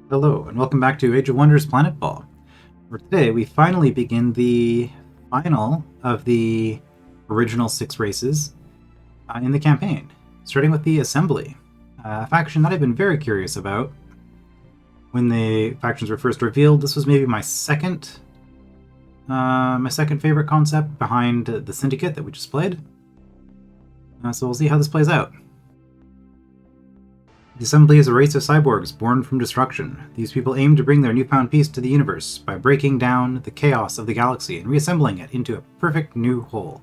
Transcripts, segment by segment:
Hello, and welcome back to Age of Wonders Planetfall. For today, we finally begin the final of the original 6 races in the campaign, starting with the Assembly, a faction that I've been very curious about. When the factions were first revealed, this was maybe my second favorite concept behind the Syndicate that we just played. So we'll see how this plays out. The Assembly is a race of cyborgs born from destruction. These people aim to bring their newfound peace to the universe by breaking down the chaos of the galaxy and reassembling it into a perfect new whole.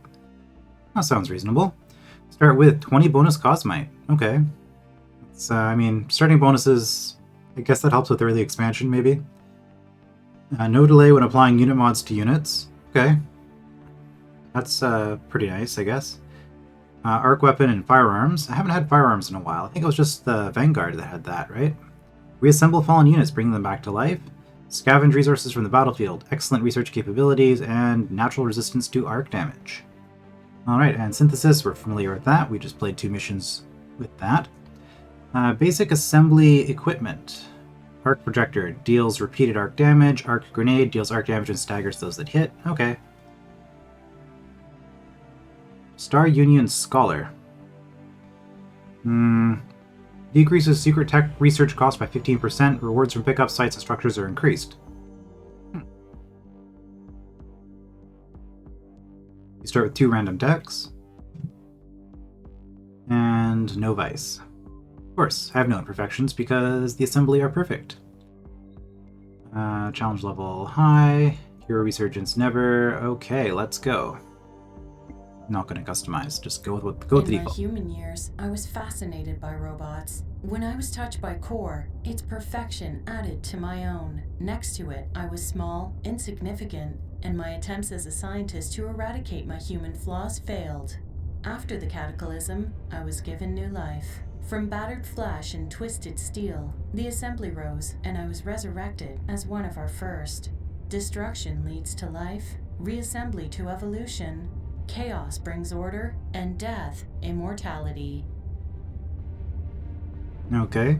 That sounds reasonable. Start with 20 bonus Cosmite. Okay. It's, starting bonuses, I guess that helps with early expansion, maybe. No delay when applying unit mods to units. Okay. That's pretty nice, I guess. Arc weapon and firearms. I haven't had firearms in a while. I think it was just the Vanguard that had that, right? Reassemble fallen units, bringing them back to life. Scavenge resources from the battlefield. Excellent research capabilities and natural resistance to arc damage. Alright, and synthesis, we're familiar with that. We just played 2 missions with that. Basic assembly equipment. Arc projector deals repeated arc damage. Arc grenade deals arc damage and staggers those that hit. Okay. Star Union Scholar. Decreases secret tech research cost by 15%. Rewards from pickup sites and structures are increased. You start with 2 random decks. And no vice. Of course, I have no imperfections because the Assembly are perfect. Challenge level high. Hero Resurgence never. Okay, let's go. Not going to customize. Just go with the default. In my human years, I was fascinated by robots. When I was touched by Core, its perfection added to my own. Next to it, I was small, insignificant, and my attempts as a scientist to eradicate my human flaws failed. After the Cataclysm, I was given new life. From battered flesh and twisted steel, the Assembly rose, and I was resurrected as one of our first. Destruction leads to life, reassembly to evolution. Chaos brings order, and death, immortality. Okay.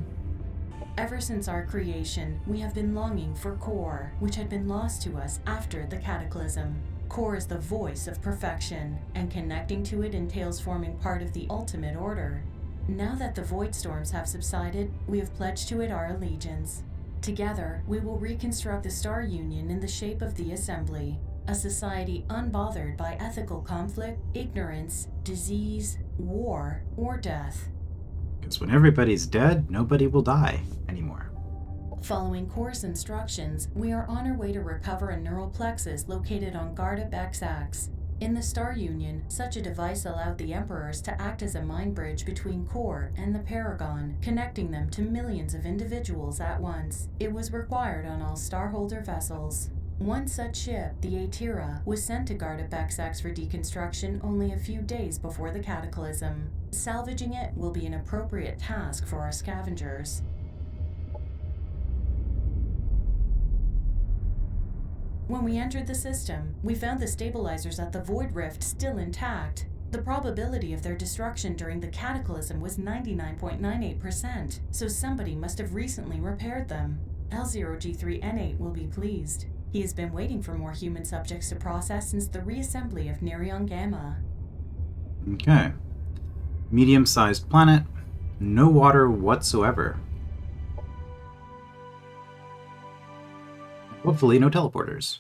Ever since our creation, we have been longing for Core, which had been lost to us after the Cataclysm. Core is the voice of perfection, and connecting to it entails forming part of the ultimate order. Now that the void storms have subsided, we have pledged to it our allegiance. Together, we will reconstruct the Star Union in the shape of the Assembly. A society unbothered by ethical conflict, ignorance, disease, war, or death. Because when everybody's dead, nobody will die anymore. Following Core's instructions, we are on our way to recover a neural plexus located on Garda XX. In the Star Union, such a device allowed the Emperors to act as a mind bridge between Core and the Paragon, connecting them to millions of individuals at once. It was required on all Starholder vessels. One such ship, the Atira, was sent to Garda XX for deconstruction only a few days before the Cataclysm. Salvaging it will be an appropriate task for our scavengers. When we entered the system, we found the stabilizers at the Void Rift still intact. The probability of their destruction during the Cataclysm was 99.98%, so somebody must have recently repaired them. L0G3N8 will be pleased. He has been waiting for more human subjects to process since the reassembly of Nerion Gamma. Okay. Medium-sized planet. No water whatsoever. Hopefully no teleporters.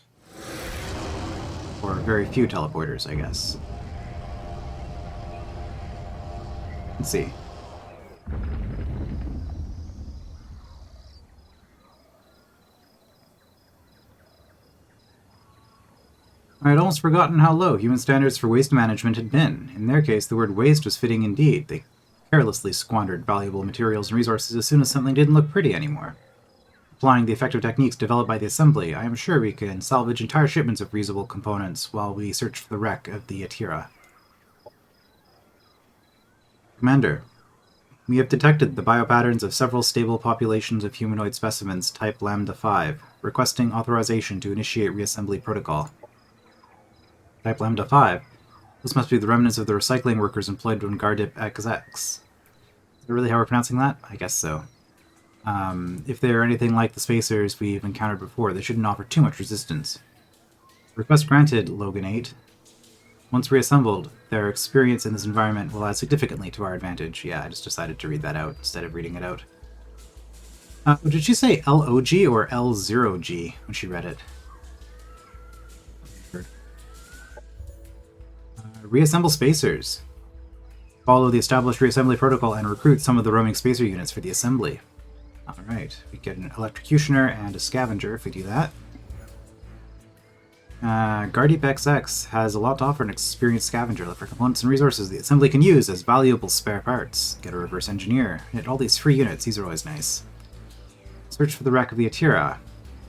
Or very few teleporters, I guess. Let's see. I had almost forgotten how low human standards for waste management had been. In their case, the word waste was fitting indeed. They carelessly squandered valuable materials and resources as soon as something didn't look pretty anymore. Applying the effective techniques developed by the Assembly, I am sure we can salvage entire shipments of reusable components while we search for the wreck of the Atira. Commander, we have detected the biopatterns of several stable populations of humanoid specimens type Lambda 5, requesting authorization to initiate reassembly protocol. Type Lambda 5. This must be the remnants of the recycling workers employed on Gardip XX. Is that really how we're pronouncing that? I guess so. If they're anything like the spacers we've encountered before, they shouldn't offer too much resistance. Request granted, Logan 8. Once reassembled, their experience in this environment will add significantly to our advantage. Yeah, I just decided to read that out instead of reading it out. Did she say LOG or L0G when she read it? Reassemble spacers. Follow the established reassembly protocol and recruit some of the roaming spacer units for the assembly. Alright, we get an electrocutioner and a scavenger if we do that. Guardiep XX has a lot to offer an experienced scavenger. Look for components and resources the assembly can use as valuable spare parts. Get a reverse engineer. Hit all these free units, these are always nice. Search for the wreck of the Atira.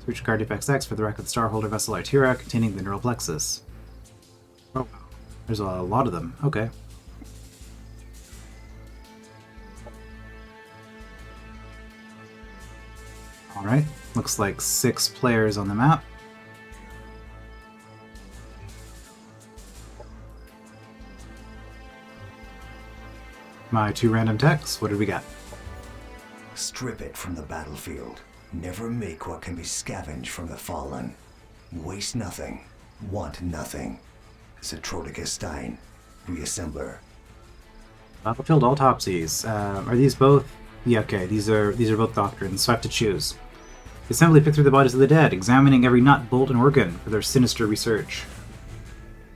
Search Guardiep XX for the wreck of the Starholder vessel Atira containing the neural plexus. Oh wow, there's a lot of them. Okay. Alright, looks like 6 players on the map. My 2 random techs, what did we got? Strip it from the battlefield. Never make what can be scavenged from the fallen. Waste nothing. Want nothing. Cetroticus Stein, Reassembler. Battlefield autopsies. Are these both? Yeah, okay. These are both doctrines, so I have to choose. The assembly picked through the bodies of the dead, examining every nut, bolt, and organ for their sinister research.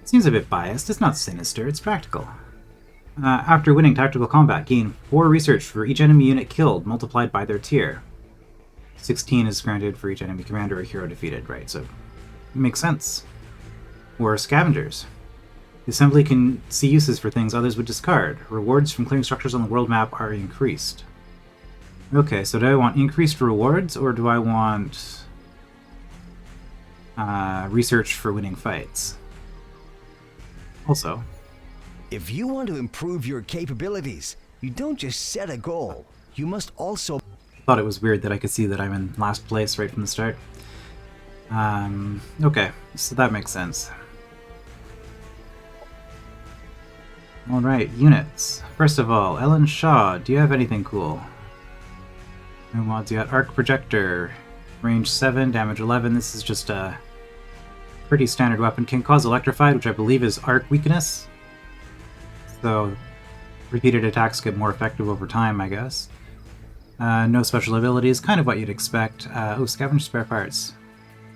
Seems a bit biased. It's not sinister. It's practical. After winning tactical combat, gain 4 research for each enemy unit killed, multiplied by their tier. 16 is granted for each enemy commander or hero defeated, right? So, it makes sense. Or scavengers. The assembly can see uses for things others would discard. Rewards from clearing structures on the world map are increased. Okay, so do I want increased rewards, or do I want research for winning fights? Also, If you want to improve your capabilities, you don't just set a goal. You must also... thought it was weird that I could see that I'm in last place right from the start. Okay, so that makes sense. Alright, units. First of all, Ellen Shaw, do you have anything cool? New mods, you got Arc Projector, range 7, damage 11. This is just a pretty standard weapon. Can cause Electrified, which I believe is Arc weakness. So, repeated attacks get more effective over time, I guess. No special abilities, kind of what you'd expect. Scavenge spare parts.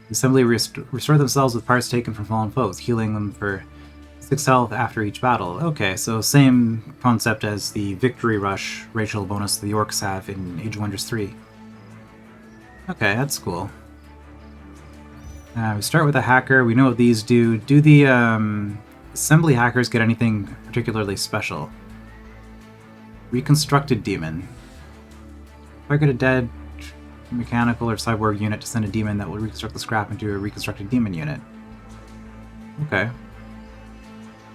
The assembly restore themselves with parts taken from fallen foes, healing them for 6 health after each battle. Okay, so same concept as the Victory Rush racial bonus the Orcs have in Age of Wonders 3. Okay, that's cool. We start with a hacker. We know what these do. Do the assembly hackers get anything particularly special? Reconstructed Demon. Target a dead mechanical or cyborg unit to send a demon that will reconstruct the scrap into a reconstructed demon unit. Okay.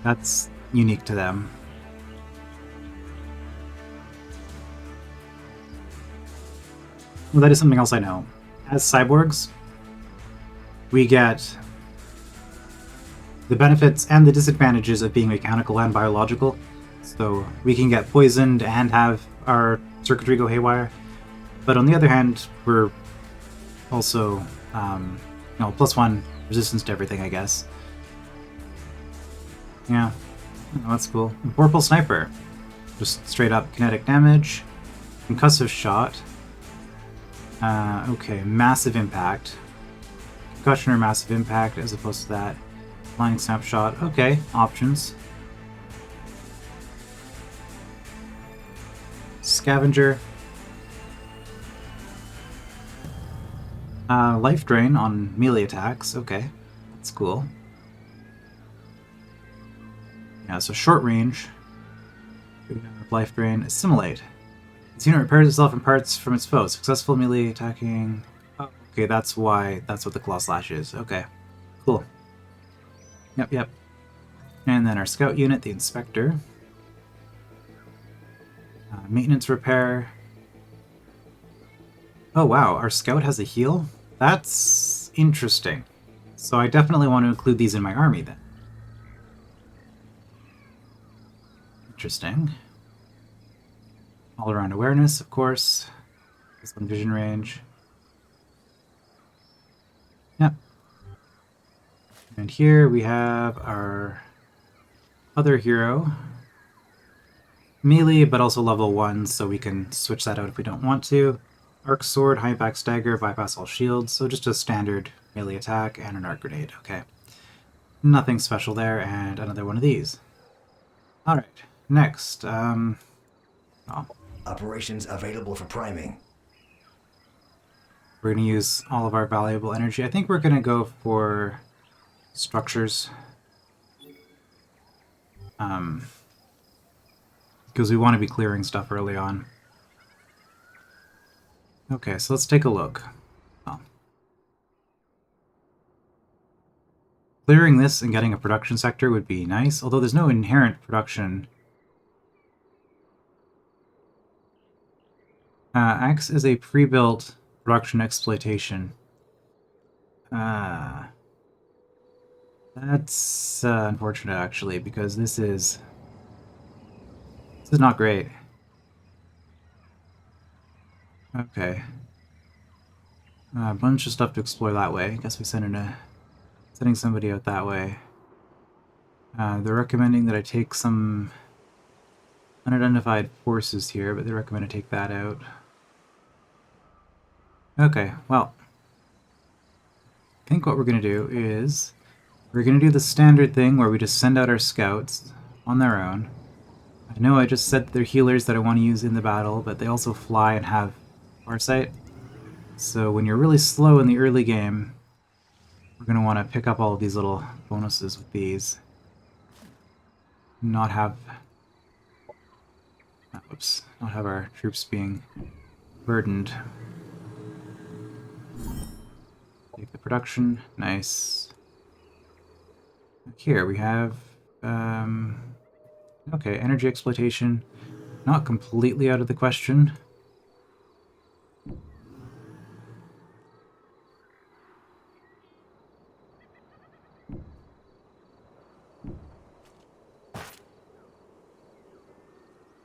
That's unique to them. Well, that is something else I know. As cyborgs, we get the benefits and the disadvantages of being mechanical and biological. So we can get poisoned and have our circuitry go haywire. But on the other hand, we're also, +1 resistance to everything, I guess. Yeah, that's cool. Vorpal Sniper. Just straight up kinetic damage. Concussive Shot. Okay, Massive Impact. Concussion or Massive Impact as opposed to that. Blinding Snapshot. Okay, options. Scavenger. Life Drain on melee attacks. Okay, that's cool. Yeah, so short range. Life Drain. Assimilate. This unit repairs itself in parts from its foe. Successful melee attacking. Oh, okay, that's what the Claw Slash is. Okay, cool. Yep. And then our scout unit, the Inspector. Maintenance repair. Oh wow, our scout has a heal? That's interesting. So I definitely want to include these in my army then. Interesting. All-around awareness, of course. This one vision range. Yep. And here we have our other hero. Melee, but also level 1, so we can switch that out if we don't want to. Arc Sword, High Impact Stagger, bypass all shields, so just a standard melee attack and an arc grenade. Okay. Nothing special there, and another one of these. Alright, next. Oh. Operations available for priming. We're going to use all of our valuable energy. I think we're going to go for structures. Because we want to be clearing stuff early on. Okay, so let's take a look. Oh. Clearing this and getting a production sector would be nice, although there's no inherent production. Acts as a pre-built production exploitation. That's unfortunate, actually, because this is not great. Okay. A bunch of stuff to explore that way. I guess we sending somebody out that way. They're recommending that I take some unidentified forces here, but they recommend I take that out. Okay, well, I think what we're going to do is we're going to do the standard thing where we just send out our scouts on their own. I know I just said they're healers that I want to use in the battle, but they also fly and have farsight. So when you're really slow in the early game, we're going to want to pick up all of these little bonuses with these. Not have our troops being burdened. Take the production. Nice. Here we have okay, energy exploitation. Not completely out of the question.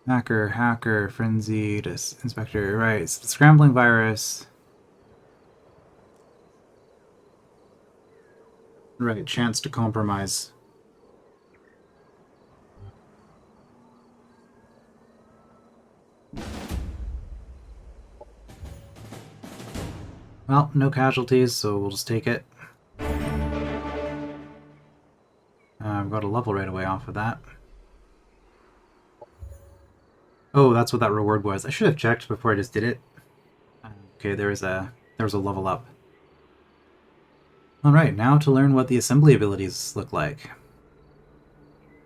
Hacker, frenzied, inspector, right, it's the scrambling virus. Right, chance to compromise. Well, no casualties, so we'll just take it. I've got a level right away off of that. Oh, that's what that reward was. I should have checked before I just did it. Okay, there was a level up. Alright, now to learn what the assembly abilities look like.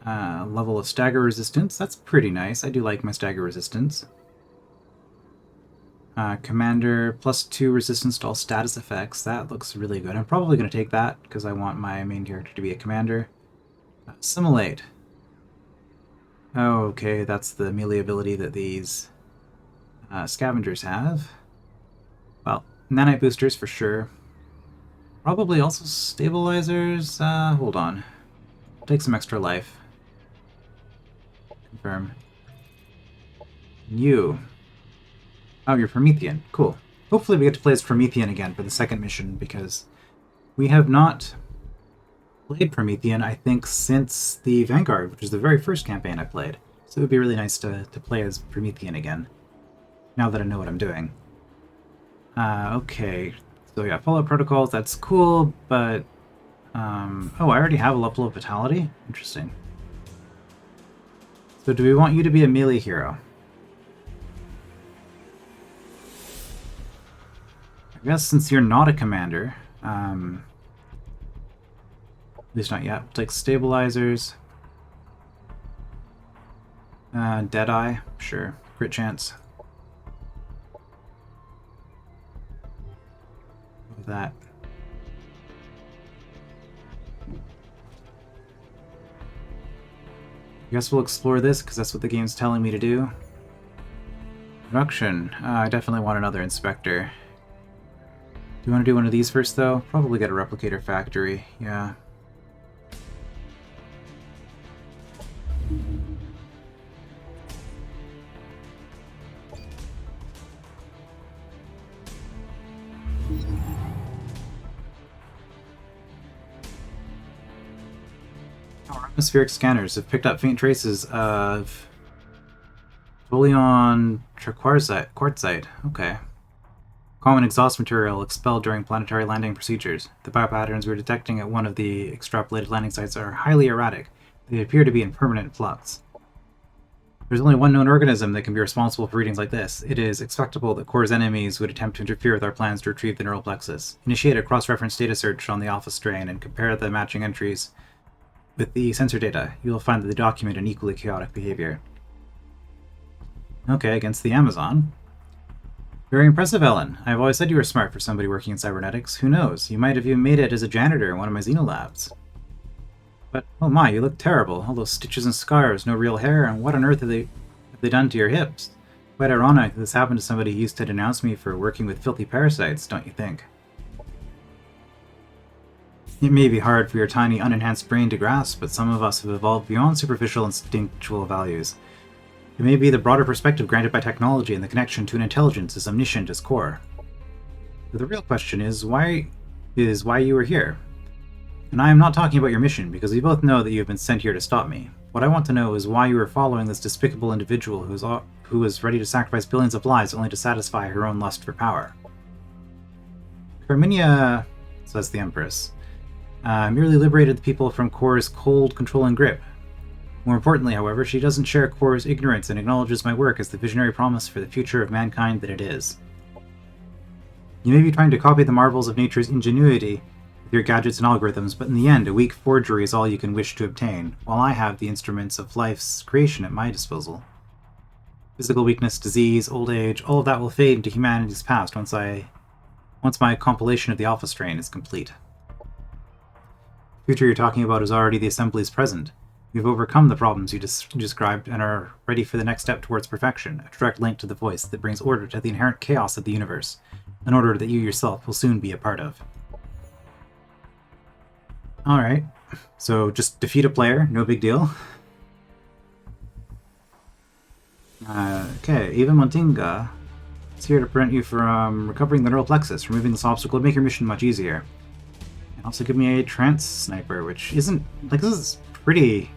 Level of stagger resistance, that's pretty nice. I do like my stagger resistance. Commander, +2 resistance to all status effects, that looks really good. I'm probably going to take that, because I want my main character to be a commander. Assimilate. Oh, okay, that's the melee ability that these scavengers have. Well, nanite boosters for sure. Probably also stabilizers. Hold on. I'll take some extra life. Confirm. You. Oh, you're Promethean. Cool. Hopefully we get to play as Promethean again for the second mission, because we have not played Promethean, I think, since the Vanguard, which is the very first campaign I played. So it would be really nice to play as Promethean again, now that I know what I'm doing. Okay. So yeah, Fallout Protocols, that's cool, but... oh, I already have a level of Vitality? Interesting. So do we want you to be a melee hero? I guess since you're not a commander, at least not yet, we'll take stabilizers. Deadeye, sure. Crit chance. With that. I guess we'll explore this, because that's what the game's telling me to do. Production. I definitely want another inspector. Do you want to do one of these first, though? Probably get a replicator factory, yeah. Atmospheric scanners have picked up faint traces of Tolion quartzite. Okay. Common exhaust material expelled during planetary landing procedures. The biopatterns we're detecting at one of the extrapolated landing sites are highly erratic. They appear to be in permanent flux. There's only one known organism that can be responsible for readings like this. It is expectable that Core's enemies would attempt to interfere with our plans to retrieve the neural plexus. Initiate a cross-reference data search on the alpha strain and compare the matching entries with the sensor data. You will find that they document an equally chaotic behavior. Okay, against the Amazon. Very impressive, Ellen. I've always said you were smart for somebody working in cybernetics. Who knows? You might have even made it as a janitor in one of my xenolabs. But, oh my, you look terrible. All those stitches and scars, no real hair, and what on earth have they done to your hips? Quite ironic that this happened to somebody who used to denounce me for working with filthy parasites, don't you think? It may be hard for your tiny, unenhanced brain to grasp, but some of us have evolved beyond superficial instinctual values. It may be the broader perspective granted by technology and the connection to an intelligence as omniscient as Core. But the real question is why you are here. And I am not talking about your mission, because we both know that you have been sent here to stop me. What I want to know is why you are following this despicable individual who is ready to sacrifice billions of lives only to satisfy her own lust for power. Carminia, says the Empress, merely liberated the people from Core's cold, controlling grip. More importantly, however, she doesn't share Core's ignorance and acknowledges my work as the visionary promise for the future of mankind that it is. You may be trying to copy the marvels of nature's ingenuity with your gadgets and algorithms, but in the end, a weak forgery is all you can wish to obtain, while I have the instruments of life's creation at my disposal. Physical weakness, disease, old age, all of that will fade into humanity's past once my compilation of the Alpha strain is complete. The future you're talking about is already the Assembly's present. We've overcome the problems you described and are ready for the next step towards perfection, a direct link to the voice that brings order to the inherent chaos of the universe, an order that you yourself will soon be a part of. Alright, so just defeat a player, no big deal. Okay, Eva Montinga is here to prevent you from recovering the neural plexus. Removing this obstacle would make your mission much easier. And also give me a trance sniper, which isn't, like, this is pretty...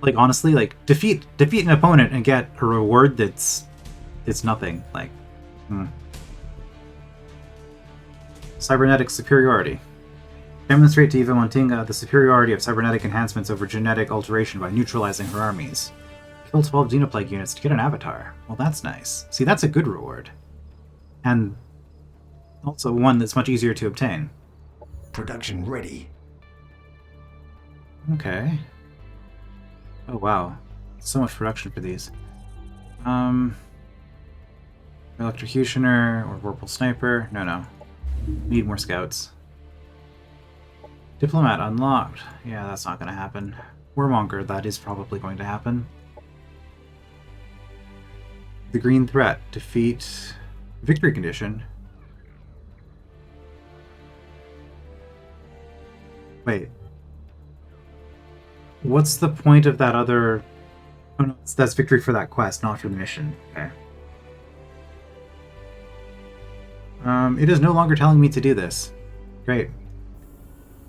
Like, honestly, like, defeat an opponent and get a reward it's nothing. Like, Cybernetic superiority. Demonstrate to Eva Montinga the superiority of cybernetic enhancements over genetic alteration by neutralizing her armies. Kill 12 Xenoplague units to get an avatar. Well, that's nice. See, that's a good reward. And also one that's much easier to obtain. Production ready. Okay. Oh, wow. So much production for these. Electrocutioner or Vorpal Sniper. No. Need more scouts. Diplomat unlocked. Yeah, that's not going to happen. Warmonger, that is probably going to happen. The green threat. Defeat... Victory condition. Wait. What's the point of that other... Oh no, that's victory for that quest, not for the mission. Okay. It is no longer telling me to do this. Great.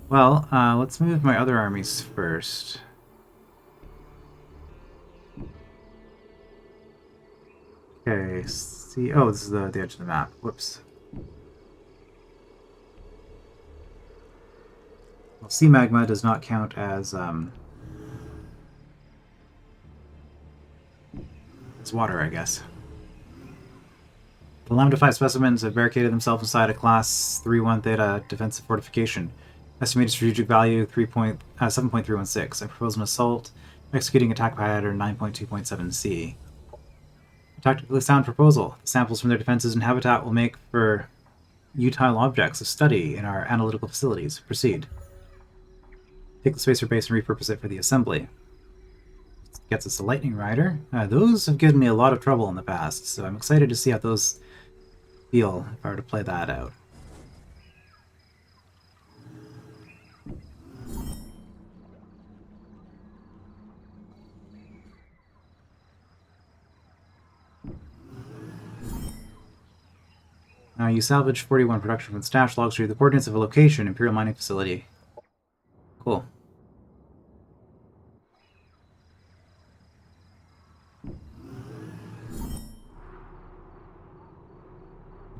Well, let's move my other armies first. Okay, see... Oh, this is the edge of the map. Whoops. Well, sea magma does not count as water, I guess. The Lambda 5 specimens have barricaded themselves inside a Class 3-1 Theta defensive fortification. Estimated strategic value 7.316. I propose an assault, executing attack pattern 9.2.7c. A tactically sound proposal. The samples from their defenses and habitat will make for utile objects of study in our analytical facilities. Proceed. Take the spacer base and repurpose it for the assembly. Gets us a lightning rider. Those have given me a lot of trouble in the past, so I'm excited to see how those feel if I were to play that out. You salvage 41 production from stash logs through the coordinates of a location, Imperial Mining Facility. Cool.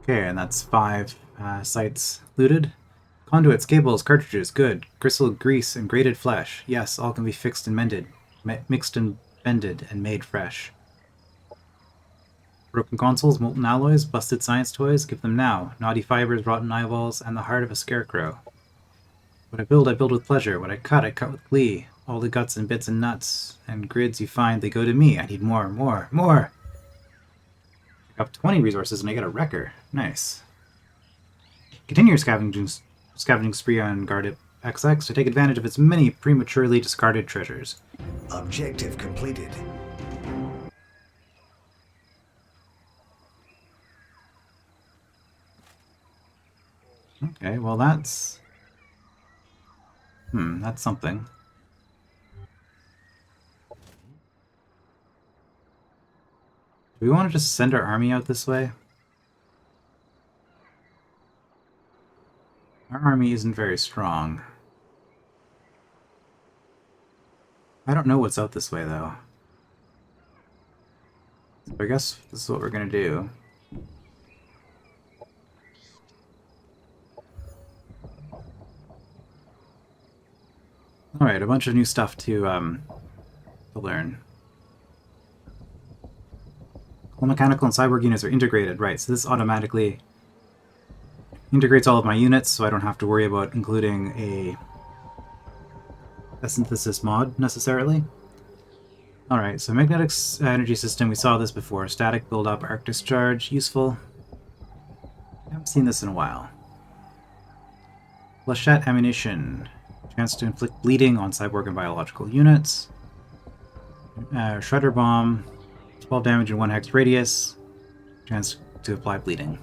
Okay, and that's 5 sites looted. Conduits, cables, cartridges, good. Gristle, grease, and grated flesh. Yes, all can be fixed and mended. Mixed and bended and made fresh. Broken consoles, molten alloys, busted science toys, give them now. Naughty fibers, rotten eyeballs, and the heart of a scarecrow. What I build with pleasure. What I cut with glee. All the guts and bits and nuts and grids you find, they go to me. I need more, more, more! I got 20 resources and I get a wrecker. Nice. Continue your scavenging spree on Guarded XX to take advantage of its many prematurely discarded treasures. Objective completed. Okay, well that's... that's something. Do we want to just send our army out this way? Our army isn't very strong. I don't know what's out this way, though. So I guess this is what we're gonna do. Alright, a bunch of new stuff to learn. All mechanical and cyborg units are integrated, right, so this automatically integrates all of my units, so I don't have to worry about including a synthesis mod, necessarily. Alright, so magnetic energy system, we saw this before. Static build-up, arc discharge, useful. I haven't seen this in a while. Flechette ammunition. Chance to inflict bleeding on cyborg and biological units. Shredder bomb. 12 damage in 1 hex radius. Chance to apply bleeding.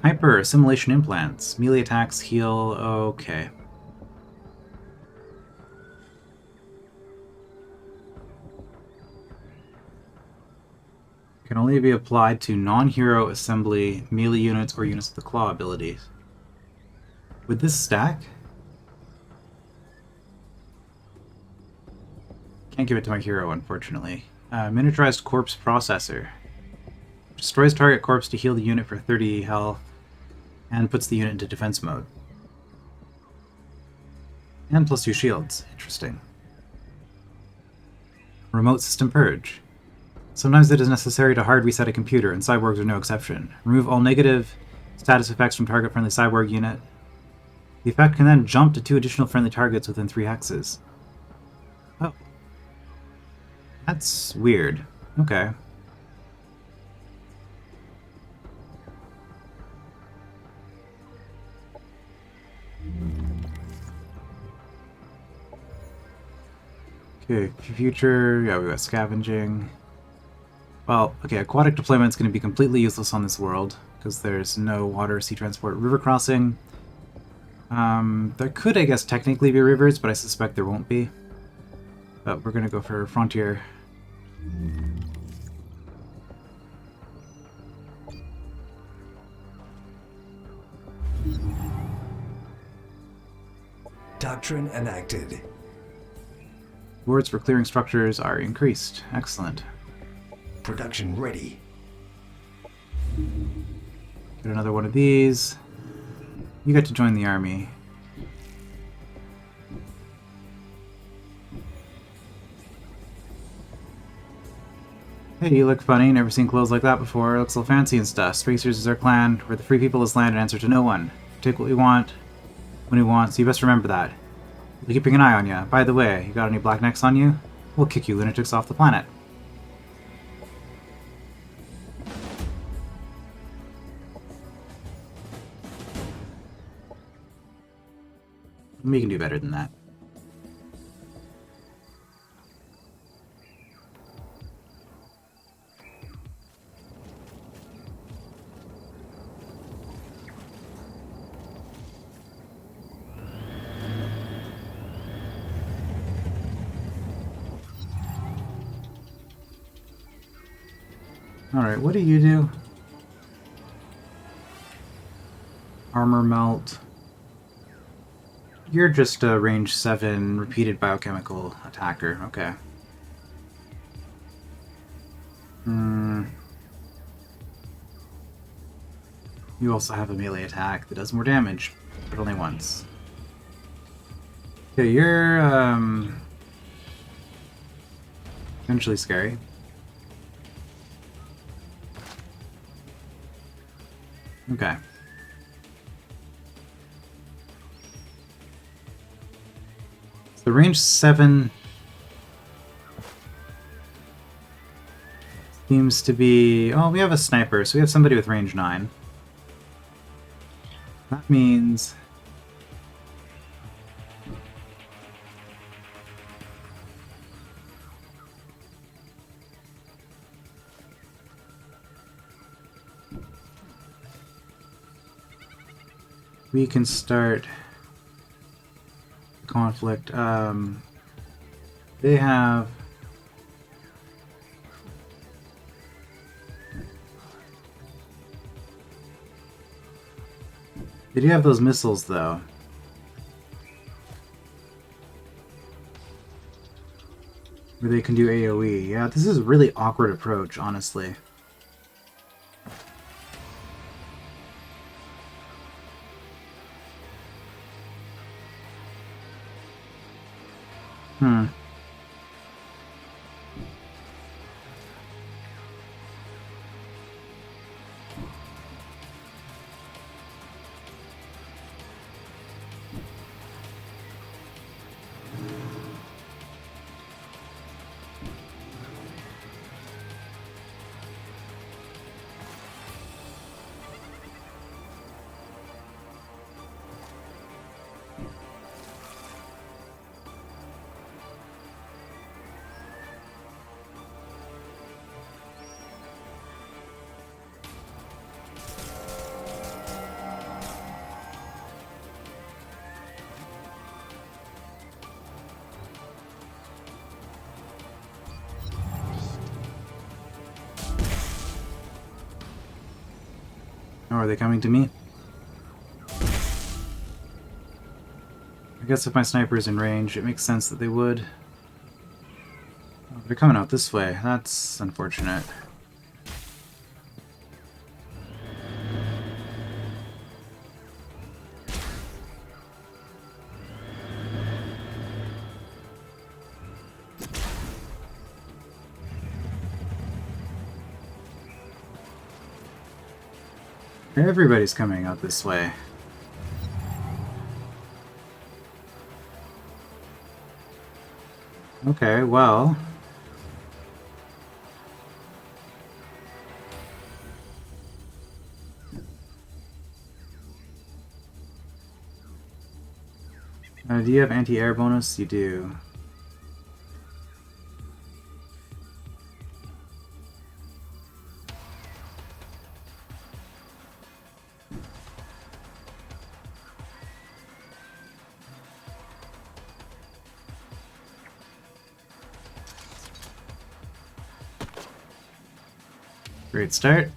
Hyper assimilation implants. Melee attacks heal. Okay. Can only be applied to non-hero assembly melee units or units of the claw abilities. Would this stack? Can't give it to my hero, unfortunately. Miniaturized corpse processor. Destroys target corpse to heal the unit for 30 health, and puts the unit into defense mode. And plus 2 shields. Interesting. Remote system purge. Sometimes it is necessary to hard reset a computer, and cyborgs are no exception. Remove all negative status effects from target-friendly cyborg unit. The effect can then jump to 2 additional friendly targets within 3 hexes. Oh. That's weird. Okay. Okay, future, yeah, we got scavenging. Well, okay, aquatic deployment is going to be completely useless on this world, because there's no water, sea transport, river crossing. There could, I guess, technically be rivers, but I suspect there won't be. But we're going to go for frontier. Doctrine enacted. Rewards for clearing structures are increased. Excellent. Production ready. Get another one of these. You get to join the army. Hey, you look funny. Never seen clothes like that before. Looks so fancy and stuff. Spacers is our clan, where the free people is land and answer to no one. Take what we want when we want, so you best remember that. We're keeping an eye on you. By the way, you got any black necks on you? We'll kick you lunatics off the planet. We can do better than that. Alright, what do you do? Armor melt. You're just a range 7 repeated biochemical attacker. Okay. You also have a melee attack that does more damage, but only once. Okay, you're potentially scary. Okay. So range 7 seems to be... Oh, we have a sniper, so we have somebody with range 9. That means... we can start conflict. They have... They do have those missiles, though. Where they can do AoE. Yeah, this is a really awkward approach, honestly. Oh, are they coming to me? I guess if my sniper is in range, it makes sense that they would. Oh, they're coming out this way. That's unfortunate. Everybody's coming out this way. Okay, well... do you have anti-air bonus? You do. Great start.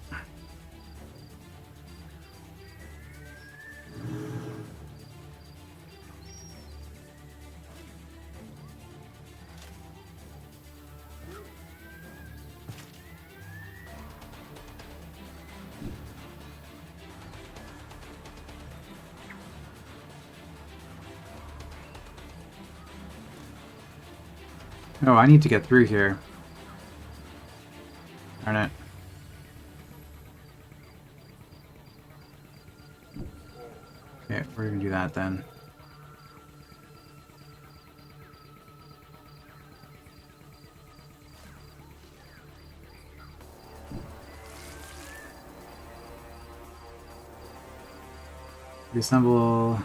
Oh, I need to get through here. Darn it. Okay, we're gonna do that then. Reassemble.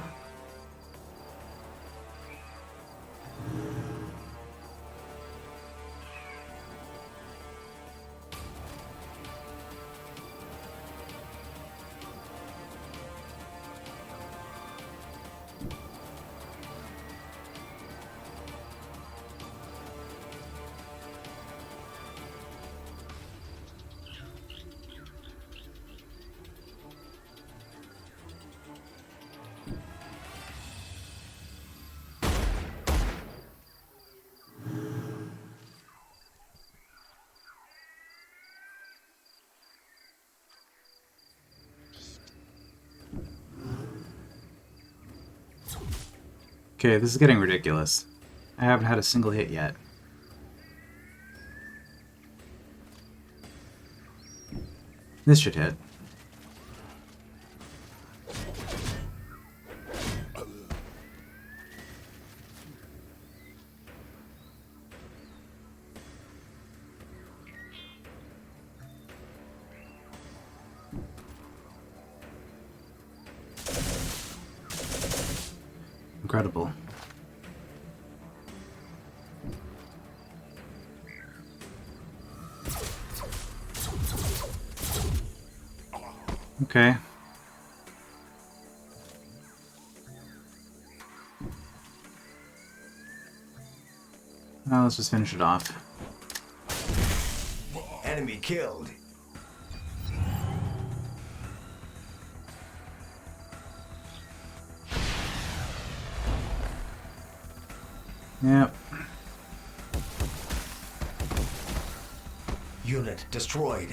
Okay, this is getting ridiculous. I haven't had a single hit yet. This should hit. Incredible. Okay. Well, let's just finish it off. Enemy killed. Yep. Unit destroyed.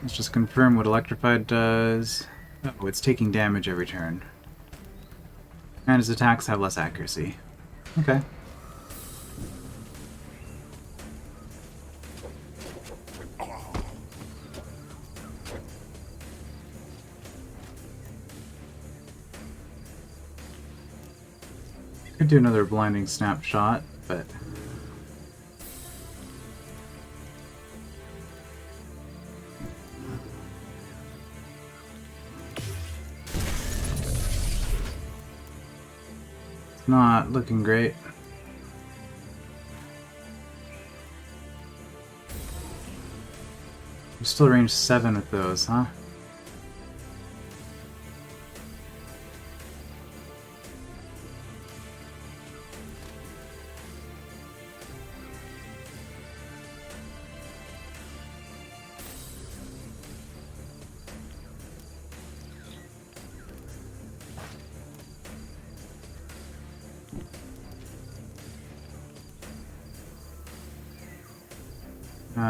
Let's just confirm what Electrified does. Oh, it's taking damage every turn. And his attacks have less accuracy. Okay. Could do another blinding snapshot, but it's not looking great. You're still range 7 with those, huh?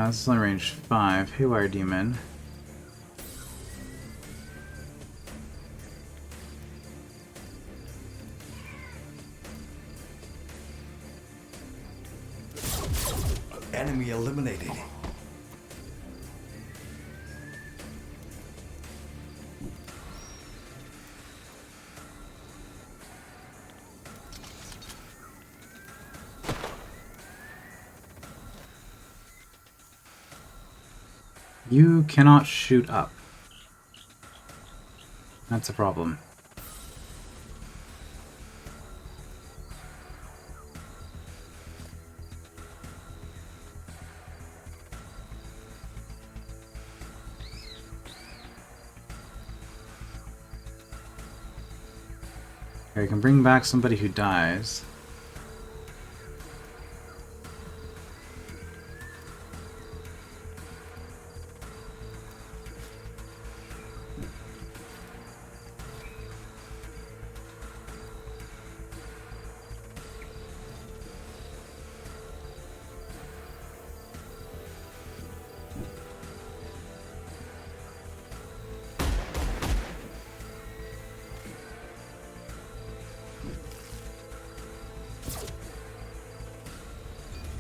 This is only range 5. Haywire Demon. Enemy eliminated. You cannot shoot up. That's a problem. Okay, I can bring back somebody who dies.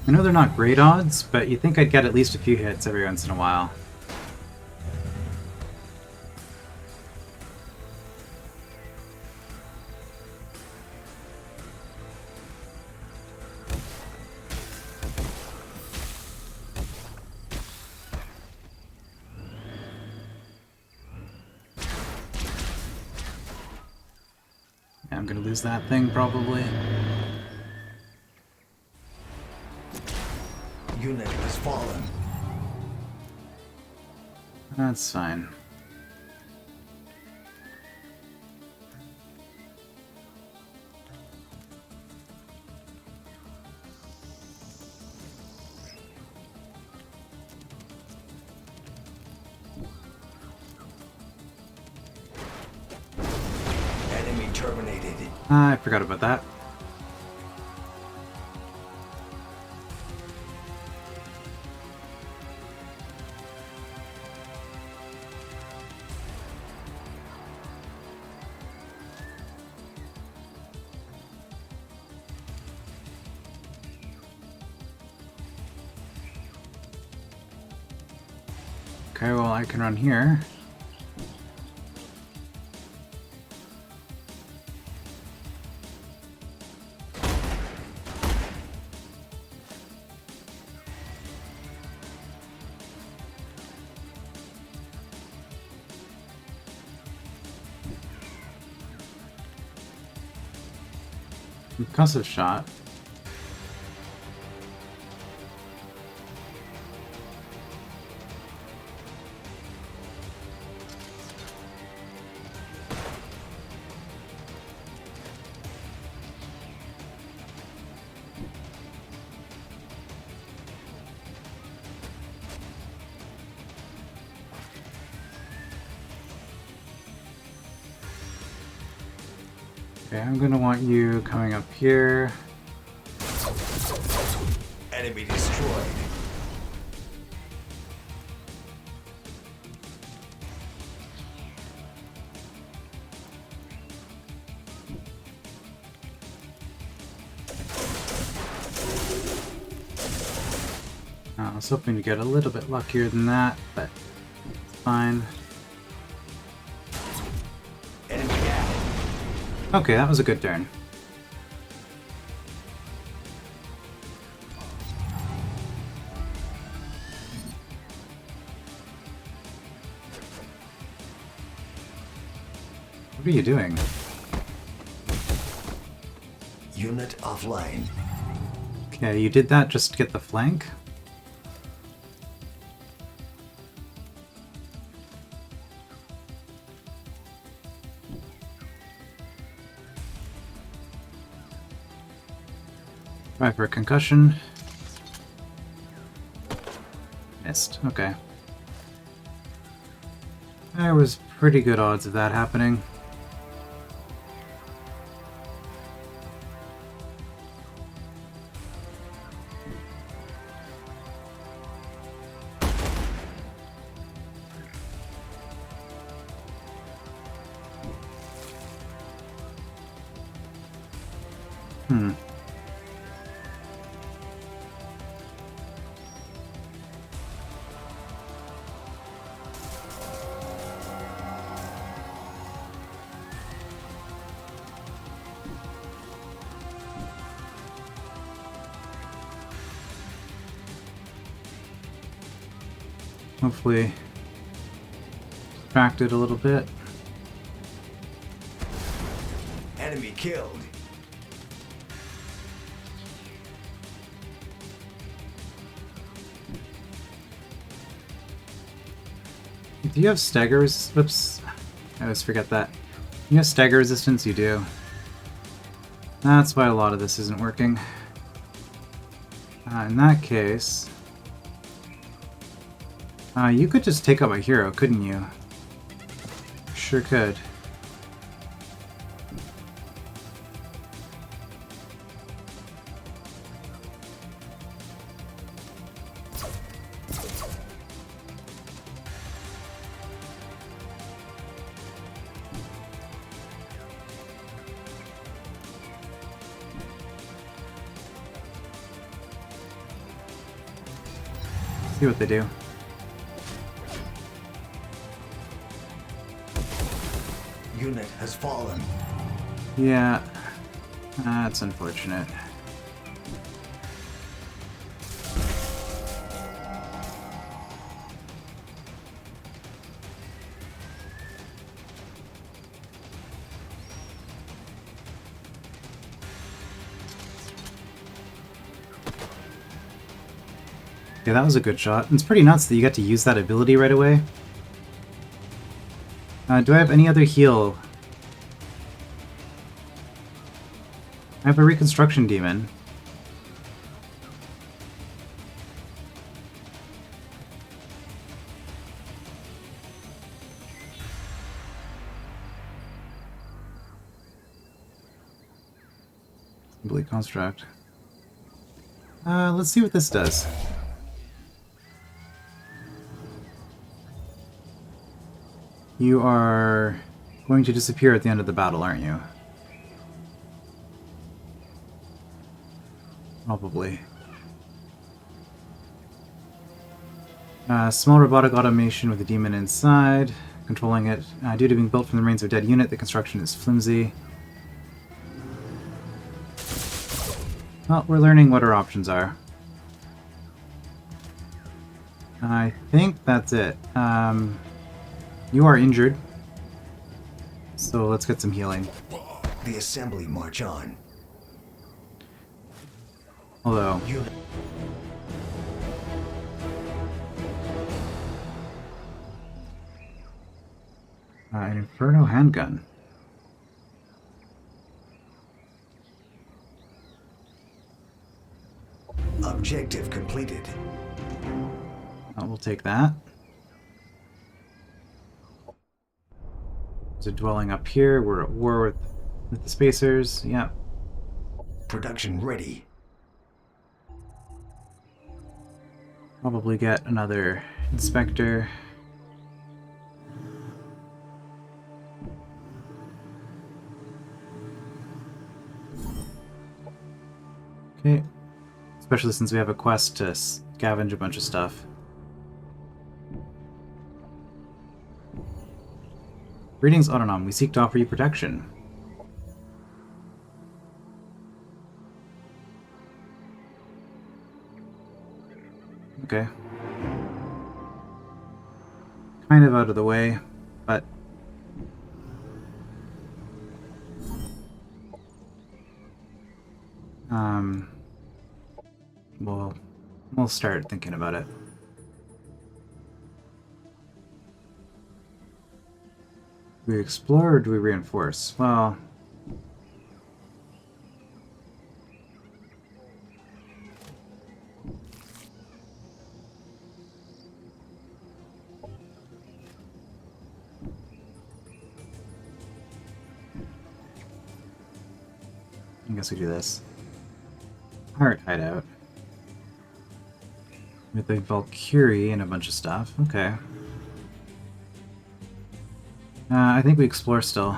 I know they're not great odds, but you'd think I'd get at least a few hits every once in a while. Yeah, I'm gonna lose that thing probably. Unit has fallen. That's fine. Enemy terminated. I forgot about that. Okay, well, I can run here. Concussive shot. Okay, I'm gonna want you coming up here. Enemy destroyed. I was hoping to get a little bit luckier than that, but it's fine. Enemy down. Okay, that was a good turn. What are you doing? Unit offline. Okay, you did that just to get the flank? Try for a concussion. Missed. Okay. There was pretty good odds of that happening. Hmm. Hopefully distracted a little bit. Enemy killed. Do you have stagger resistance? Oops. I always forget that. You have stagger resistance? You do. That's why a lot of this isn't working. In that case... you could just take out my hero, couldn't you? Sure could. See what they do. Unit has fallen. Yeah, that's unfortunate. Okay, that was a good shot. It's pretty nuts that you get to use that ability right away. Do I have any other heal? I have a Reconstruction Demon. Complete construct. Let's see what this does. You are going to disappear at the end of the battle, aren't you? Probably. Small robotic automation with a demon inside, controlling it. Due to being built from the remains of a dead unit, the construction is flimsy. Well, we're learning what our options are. I think that's it. You are injured, so let's get some healing. The assembly march on. Although... an Inferno handgun. Objective completed. We'll take that. There's a dwelling up here. We're at war with the spacers. Yep. Production ready. Probably get another inspector. Okay. Especially since we have a quest to scavenge a bunch of stuff. Greetings, Autonom. We seek to offer you protection. Okay. Kind of out of the way, but... we'll start thinking about it. Do we explore or do we reinforce? Well... I guess we do this. Pirate hideout. With a Valkyrie and a bunch of stuff. Okay. I think we explore still.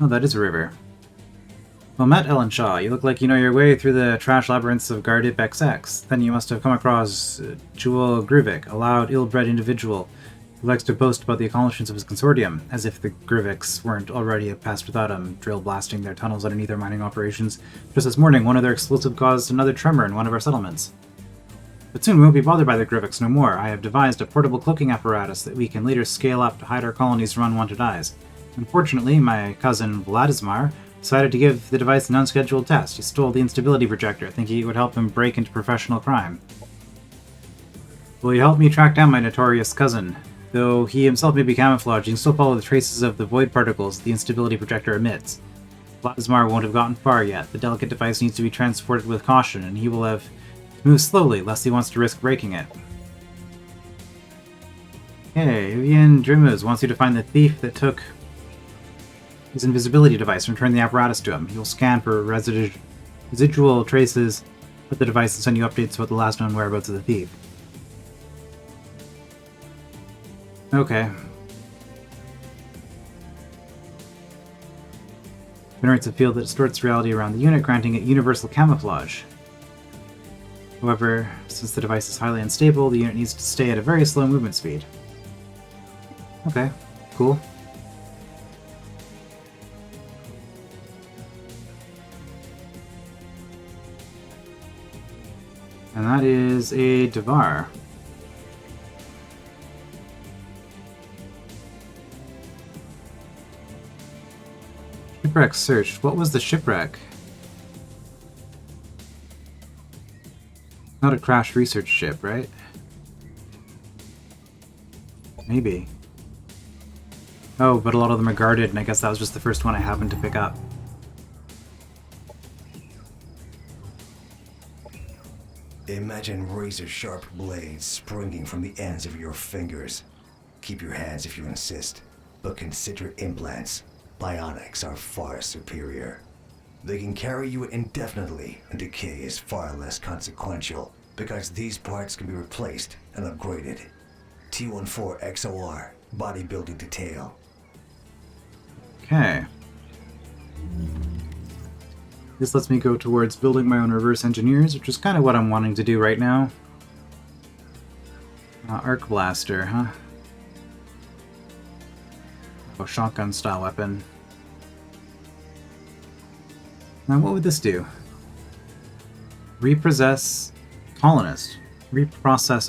Oh, that is a river. Well met, Ellen Shaw. You look like you know your way through the trash labyrinths of Gardip XX. Then you must have come across Jewel Gruvik, a loud, ill-bred individual who likes to boast about the accomplishments of his consortium, as if the Gruviks weren't already passed without him, drill blasting their tunnels underneath their mining operations. Just this morning, one of their explosives caused another tremor in one of our settlements. But soon we won't be bothered by the Gruviks no more. I have devised a portable cloaking apparatus that we can later scale up to hide our colonies from unwanted eyes. Unfortunately, my cousin Vladimir decided to give the device an unscheduled test. He stole the instability projector, thinking it would help him break into professional crime. Will you help me track down my notorious cousin? Though he himself may be camouflaged, he can still follow the traces of the void particles the instability projector emits. Vladimir won't have gotten far yet. The delicate device needs to be transported with caution, and he will have to move slowly, lest he wants to risk breaking it. Okay, Vivian Drimuz wants you to find the thief that took his invisibility device and return the apparatus to him. He will scan for residual traces of the device and send you updates about the last known whereabouts of the thief. Okay. Generates a field that distorts reality around the unit, granting it universal camouflage. However, since the device is highly unstable, the unit needs to stay at a very slow movement speed. Okay, cool. And that is a Devar. Shipwreck searched. What was the shipwreck? Not a crashed research ship, right? Maybe. Oh, but a lot of them are guarded, and I guess that was just the first one I happened to pick up. Imagine razor-sharp blades springing from the ends of your fingers. Keep your hands if you insist, but consider implants. Bionics are far superior. They can carry you indefinitely, and decay is far less consequential, because these parts can be replaced and upgraded. T14 XOR, bodybuilding detail. Okay. This lets me go towards building my own reverse engineers, which is kind of what I'm wanting to do right now. Arc blaster, huh? Oh, shotgun style weapon. Now what would this do? Repossess colonist. Reprocess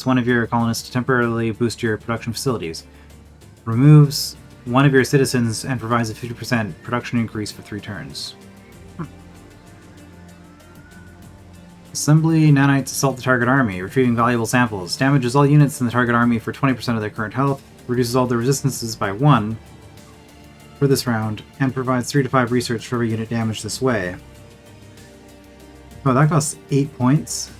one of your colonists to temporarily boost your production facilities. Removes one of your citizens and provides a 50% production increase for 3 turns. Assembly nanites assault the target army, retrieving valuable samples. Damages all units in the target army for 20% of their current health. Reduces all their resistances by 1 for this round, and provides 3 to 5 research for every unit damaged this way. Oh, that costs 8 points.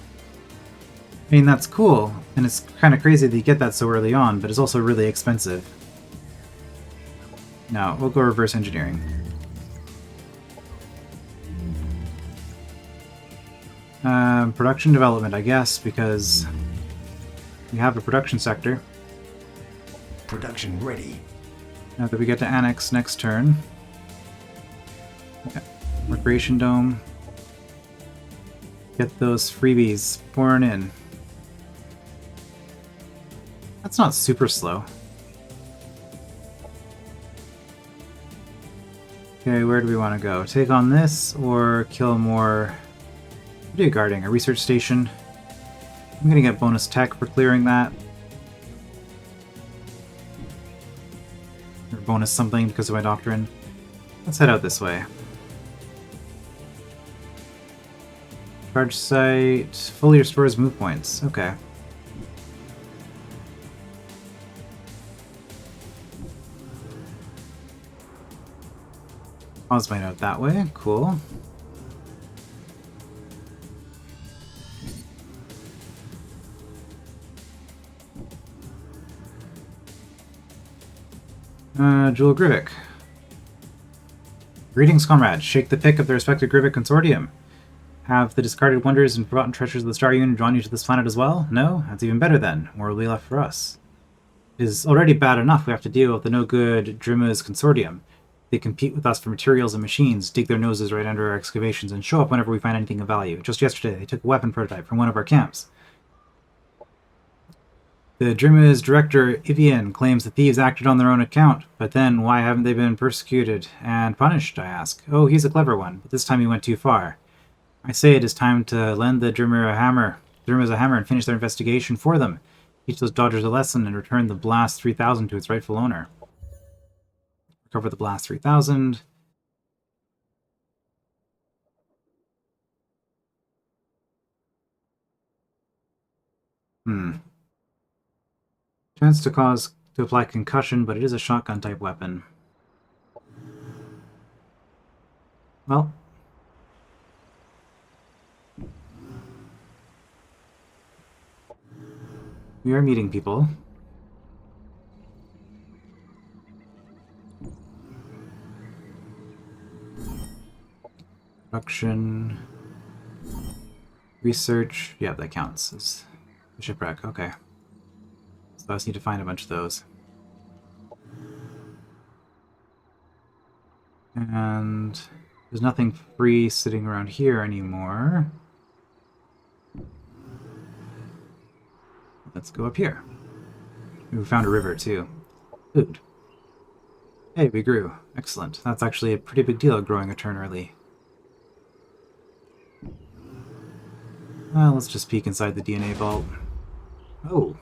I mean, that's cool, and it's kind of crazy that you get that so early on, but it's also really expensive. No, we'll go reverse engineering. Production development, I guess, because we have a production sector. Production ready. Now that we get to annex next turn. Okay. Recreation dome. Get those freebies pouring in. That's not super slow. Okay, where do we want to go? Take on this or kill more? What are you guarding? A research station? I'm gonna get bonus tech for clearing that. Or bonus something because of my doctrine. Let's head out this way. Charge site fully restores move points. Okay. Pause my note that way. Cool. Jewel Grivik. Greetings, comrades. Shake the pick of the respected Grivik Consortium. Have the discarded wonders and forgotten treasures of the Star Union drawn you to this planet as well? No? That's even better then. More will be left for us. It is already bad enough we have to deal with the no-good Drima's Consortium. They compete with us for materials and machines, dig their noses right under our excavations, and show up whenever we find anything of value. Just yesterday, they took a weapon prototype from one of our camps. The Drima's director, Ivian, claims the thieves acted on their own account, but then why haven't they been persecuted and punished, I ask? Oh, he's a clever one, but this time he went too far. I say it is time to lend the Drima's a hammer and finish their investigation for them. Teach those dodgers a lesson and return the Blast 3000 to its rightful owner. Recover the Blast 3000. Chance to apply concussion, but it is a shotgun type weapon. Well. We are meeting people. Production. Research. Yeah, that counts as a shipwreck. Okay. So I just need to find a bunch of those. And there's nothing free sitting around here anymore. Let's go up here. We found a river too. Food. Hey, we grew. Excellent. That's actually a pretty big deal, growing a turn early. Well, let's just peek inside the DNA vault. Oh.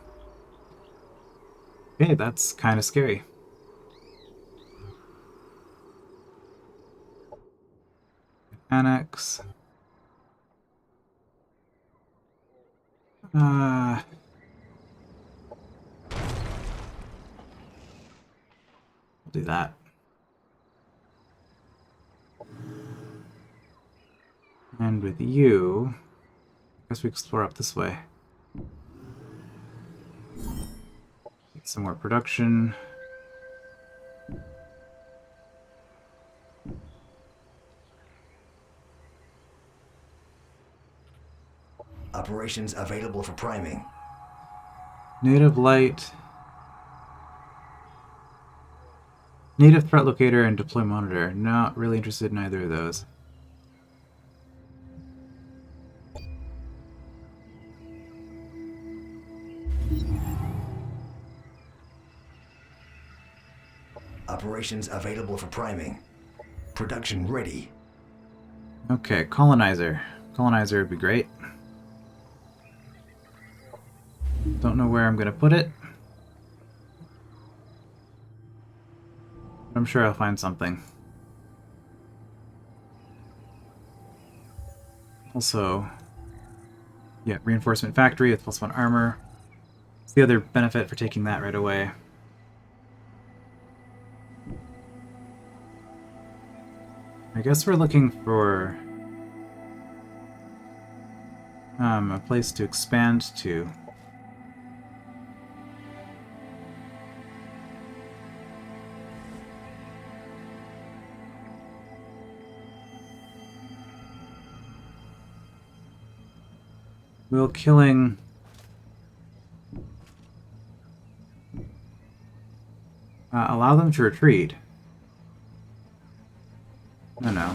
Okay, that's kind of scary. annex. We'll do that. And with you, I guess we explore up this way. Get some more production. Operations available for priming. Native light. Native threat locator and deploy monitor. Not really interested in either of those. Operations available for priming. Production ready. Okay, colonizer. Colonizer would be great. Don't know where I'm going to put it. I'm sure I'll find something. Also, yeah, reinforcement factory with +1 armor. It's the other benefit for taking that right away. I guess we're looking for a place to expand to. Will killing allow them to retreat? No.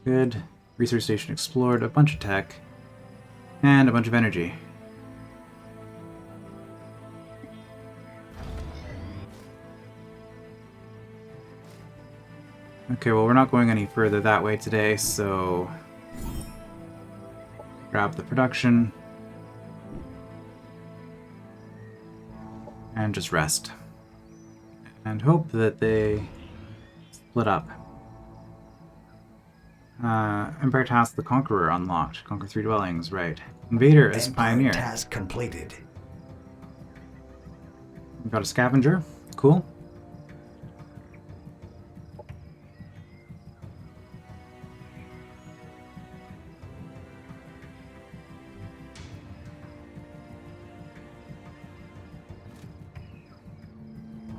Good. Research station explored, a bunch of tech, and a bunch of energy. Okay, well, we're not going any further that way today, so grab the production and just rest. And hope that they split up. Empire Task the Conqueror unlocked. Conquer 3 dwellings, right. Invader as Empire Pioneer. task completed. We've got a scavenger. Cool.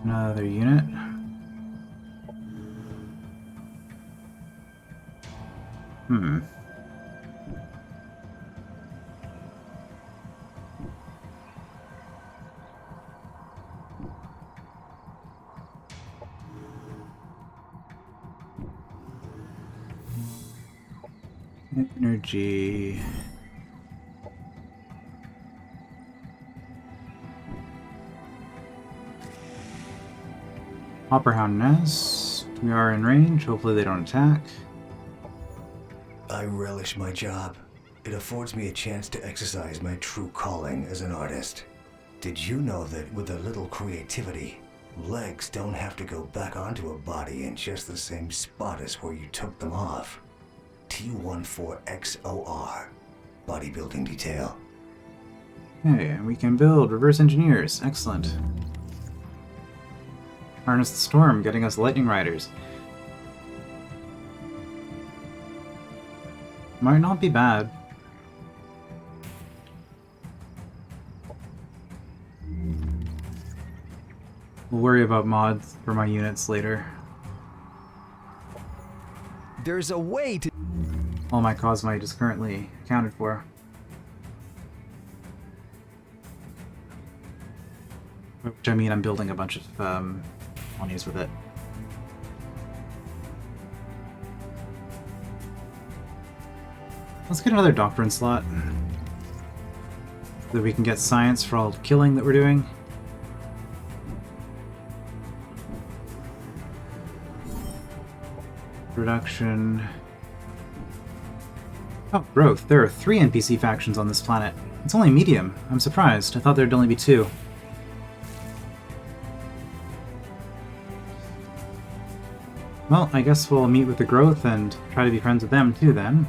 Another unit. Energy. Hopperhound nest. We are in range. Hopefully they don't attack. I relish my job. It affords me a chance to exercise my true calling as an artist. Did you know that with a little creativity, legs don't have to go back onto a body in just the same spot as where you took them off? T14XOR. Bodybuilding detail. Okay, we can build reverse engineers. Excellent. Harness the storm, getting us lightning riders. Might not be bad. We'll worry about mods for my units later. There's a way to... All my cosmite is currently accounted for. Which I mean, I'm building a bunch of colonies with it. Let's get another doctrine slot. So that we can get science for all the killing that we're doing. Production. Oh, growth. There are 3 NPC factions on this planet. It's only medium. I'm surprised. I thought there'd only be 2. Well, I guess we'll meet with the growth and try to be friends with them too then.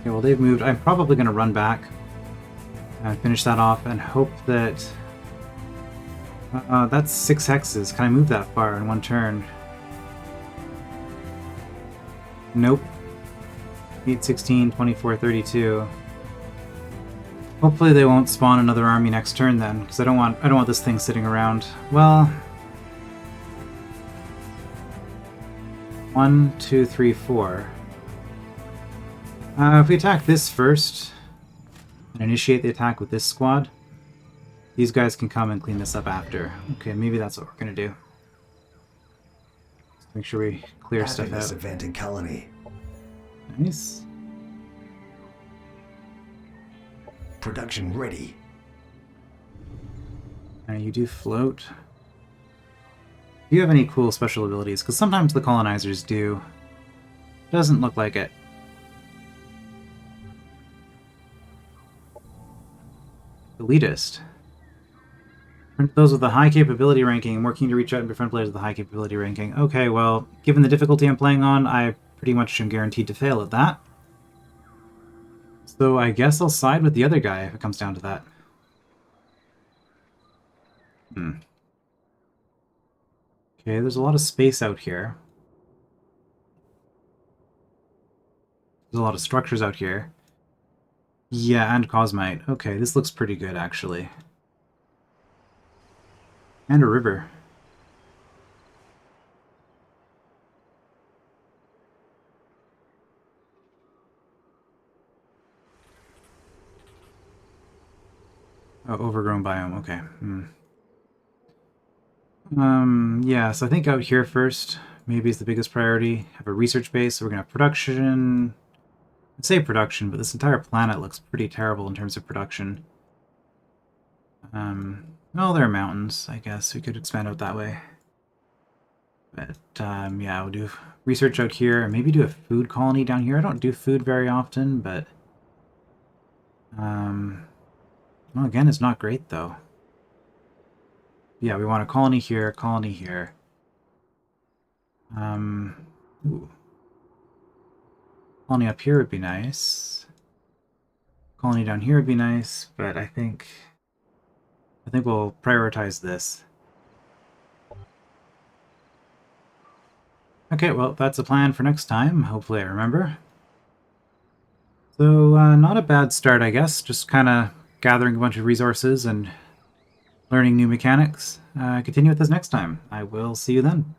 Okay, well they've moved. I'm probably going to run back and finish that off and hope that... that's 6 hexes. Can I move that far in one turn? Nope. 8, 16, 24, 32. Hopefully they won't spawn another army next turn then, because I don't want this thing sitting around. Well, 1, 2, 3, 4. If we attack this first and initiate the attack with this squad, these guys can come and clean this up after. Okay, maybe that's what we're gonna do. Let's make sure we clear stuff out. This event in Colony. Nice. Production ready. You do float. Do you have any cool special abilities? Because sometimes the colonizers do. Doesn't look like it. Elitist. Print those with a high capability ranking, working to reach out and befriend players with a high capability ranking. Okay, well, given the difficulty I'm playing on, I pretty much am guaranteed to fail at that. So I guess I'll side with the other guy if it comes down to that. Okay, there's a lot of space out here. There's a lot of structures out here. Yeah, and Cosmite. Okay, this looks pretty good, actually. And a river. Oh, overgrown biome, okay. Yeah, so I think out here first maybe is the biggest priority. Have a research base, so we're gonna have production. I'd say production, but this entire planet looks pretty terrible in terms of production. Well, there are mountains, I guess. We could expand out that way. But, yeah, we'll do research out here, and maybe do a food colony down here. I don't do food very often, but... well, again, it's not great, though. Yeah, we want a colony here, colony here. Ooh. Colony up here would be nice. Colony down here would be nice, but I think we'll prioritize this. Okay, well, that's a plan for next time. Hopefully I remember. So, not a bad start, I guess. Just kind of gathering a bunch of resources and learning new mechanics. Continue with this next time. I will see you then.